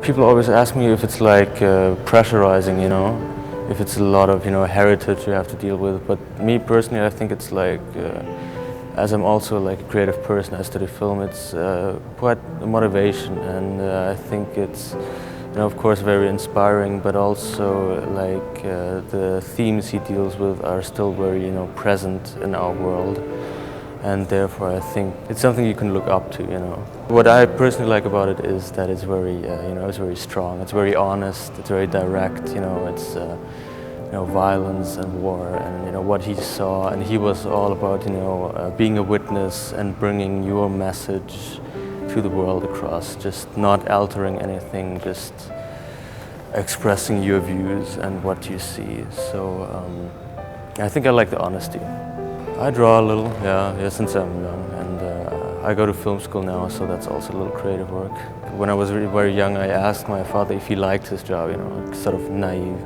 People always ask me if it's like pressurizing, you know, if it's a lot of, you know, heritage you have to deal with. But me personally, I think it's like, as I'm also like a creative person, I study film, it's quite a motivation, and I think it's, you know, of course very inspiring, but also like the themes he deals with are still very, you know, present in our world. And therefore I think it's something you can look up to, you know. What I personally like about it is that it's very, you know, it's very strong, it's very honest, it's very direct, you know, it's, you know, violence and war and, you know, what he saw, and he was all about, you know, being a witness and bringing your message to the world across, just not altering anything, just expressing your views and what you see. So I think I like the honesty. I draw a little, yeah, since I'm young, and I go to film school now, so that's also a little creative work. When I was very young, I asked my father if he liked his job, you know, sort of naive.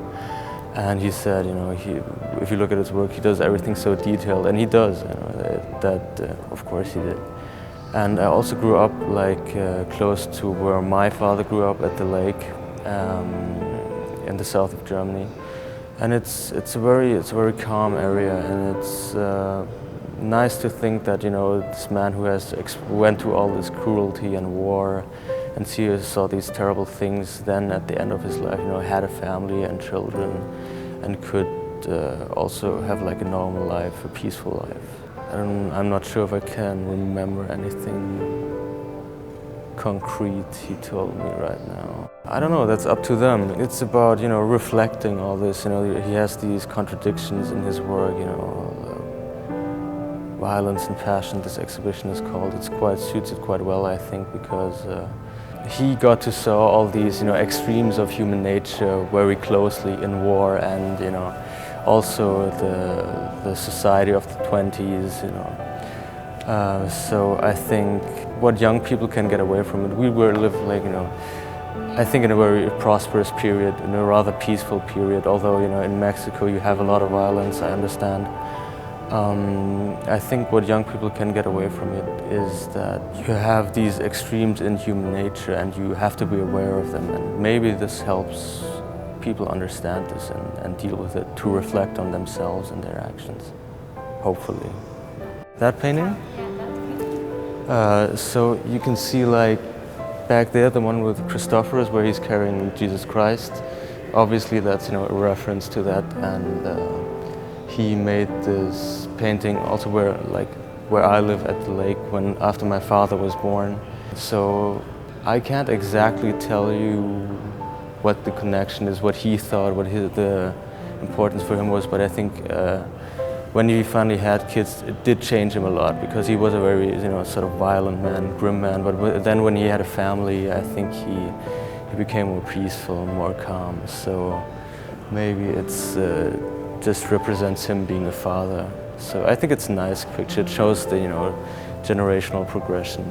And he said, you know, if you look at his work, he does everything so detailed, and he does, you know, that of course he did. And I also grew up like close to where my father grew up at the lake in the south of Germany. And it's a very calm area, and it's nice to think that, you know, this man who went through all this cruelty and war and saw these terrible things, then at the end of his life, you know, had a family and children, and could also have like a normal life, a peaceful life. I'm not sure if I can remember anything concrete he told me right now. I don't know, that's up to them. It's about, you know, reflecting all this, you know, he has these contradictions in his work, you know, violence and passion, this exhibition is called. Suits it quite well, I think, because he got to saw all these, you know, extremes of human nature very closely in war, and, you know, also the society of the 20s, you know. So I think what young people can get away from it, we live like, you know, I think in a very prosperous period, in a rather peaceful period, although, you know, in Mexico you have a lot of violence, I understand. I think what young people can get away from it is that you have these extremes in human nature and you have to be aware of them, and maybe this helps people understand this and deal with it, to reflect on themselves and their actions, hopefully. That painting? So you can see, like, back there, the one with Christophorus, where he's carrying Jesus Christ. Obviously that's, you know, a reference to that, and he made this painting also where I live at the lake after my father was born. So I can't exactly tell you what the connection is, what he thought, what the importance for him was, but I think when he finally had kids, it did change him a lot, because he was a very, you know, sort of violent man, grim man, but then when he had a family, I think he became more peaceful, more calm. So maybe it's just represents him being a father. So I think it's a nice picture. It shows the, you know, generational progression.